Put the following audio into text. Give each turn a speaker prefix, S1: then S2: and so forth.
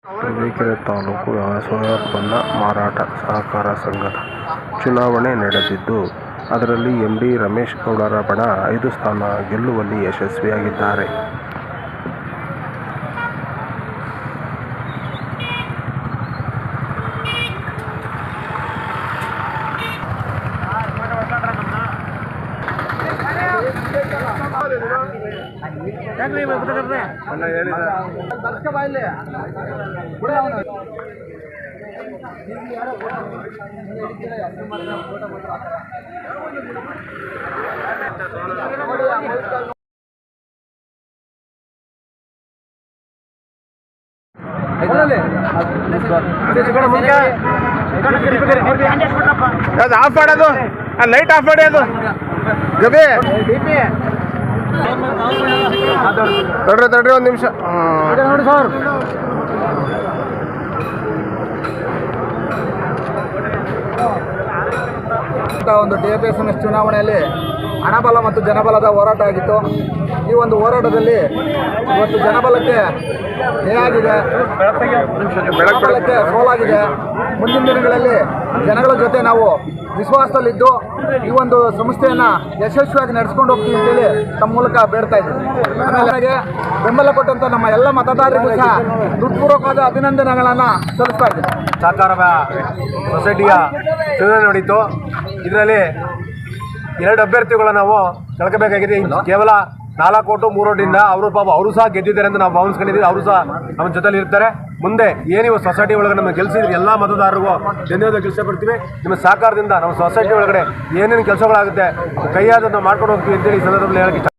S1: ತರೀಕೆರೆ ತಾಲೂಕು ವ್ಯವಸಾಯೋತ್ಪನ್ನ ಮಾರಾಟ ಸಹಕಾರ ಸಂಘದ ಚುನಾವಣೆ ನಡೆದಿದ್ದು, ಅದರಲ್ಲಿ ಎಂಡಿ ರಮೇಶ್ ಗೌಡರ ಬಣ 5 ಸ್ಥಾನ ಗೆಲ್ಲುವಲ್ಲಿ ಯಶಸ್ವಿಯಾಗಿದ್ದಾರೆ.
S2: ಆಫ್ ಮಾಡೋದು, ಲೈಟ್ ಆಫ್ ಮಾಡಿ. ಅದು ಗಬಿ ತಡ್ರಿ 1 ನಿಮಿಷ ನೋಡಿ ಸರ್. ಒಂದು TFSMS ಚುನಾವಣೆಯಲ್ಲಿ ಹಣಬಲ ಮತ್ತು ಜನಬಲದ ಹೋರಾಟ ಆಗಿತ್ತು. ಈ ಒಂದು ಹೋರಾಟದಲ್ಲಿ ಇವತ್ತು ಜನಬಲಕ್ಕೆ ಜಯಾಗಿದೆ, ಜನಬಲಕ್ಕೆ ಸೋಲಾಗಿದೆ. ಮುಂದಿನ ದಿನಗಳಲ್ಲಿ ಜನಗಳ ಜೊತೆ ನಾವು ವಿಶ್ವಾಸದಲ್ಲಿದ್ದು ಈ ಒಂದು ಸಂಸ್ಥೆಯನ್ನು ಯಶಸ್ವಿಯಾಗಿ ನಡೆಸ್ಕೊಂಡು ಹೋಗ್ತೀವಿ ಅಂತೇಳಿ ತಮ್ಮ ಮೂಲಕ ಬೇಡ್ತಾ ಇದ್ದೀವಿ. ಆಮೇಲೆ ನನಗೆ ಬೆಂಬಲ ಕೊಟ್ಟಂಥ ನಮ್ಮ ಎಲ್ಲ ಮತದಾರರಿಗೂ ಸಹ ಹೃತ್ಪೂರ್ವಕವಾದ ಅಭಿನಂದನೆಗಳನ್ನು ಸಲ್ಲಿಸ್ತಾ ಇದ್ದೀನಿ.
S3: ಸಹಕಾರ ಸೊಸೈಟಿಯ ಚುನಾವಣೆ ನಡೀತು. ಇದರಲ್ಲಿ 2 ಅಭ್ಯರ್ಥಿಗಳು ನಾವು ಕಳ್ಕೋಬೇಕಾಗಿದೆ. ಕೇವಲ 4 ಓಟು 3 ಓಟಿಂದ ಅವರು ಸಹ ಗೆದ್ದಿದ್ದಾರೆ ಅಂತ ನಾವು ಭಾವಿಸ್ಕೊಂಡಿದ್ದೀವಿ. ಅವರು ಸಹ ನಮ್ಮ ಜೊತೆಲಿ ಇರ್ತಾರೆ. ಮುಂದೆ ಏನಿವು ಸೊಸೈಟಿ ಒಳಗಡೆ ನಮಗೆ ಗೆಲ್ಲಿಸಿದ್ರೆ ಎಲ್ಲ ಮತದಾರರಿಗೂ ಧನ್ಯವಾದ ತಿಳಿಸಪಡ್ತೀವಿ. ನಿಮ್ಮ ಸಹಕಾರದಿಂದ ನಮ್ಮ ಸೊಸೈಟಿ ಒಳಗಡೆ ಏನೇನು ಕೆಲಸಗಳಾಗುತ್ತೆ ಕೈಯಾದ ನಾವು ಮಾಡ್ಕೊಂಡು ಹೋಗ್ತೀವಿ ಅಂತೇಳಿ ಈ ಸಂದರ್ಭದಲ್ಲಿ ಹೇಳಕ್ಕೆ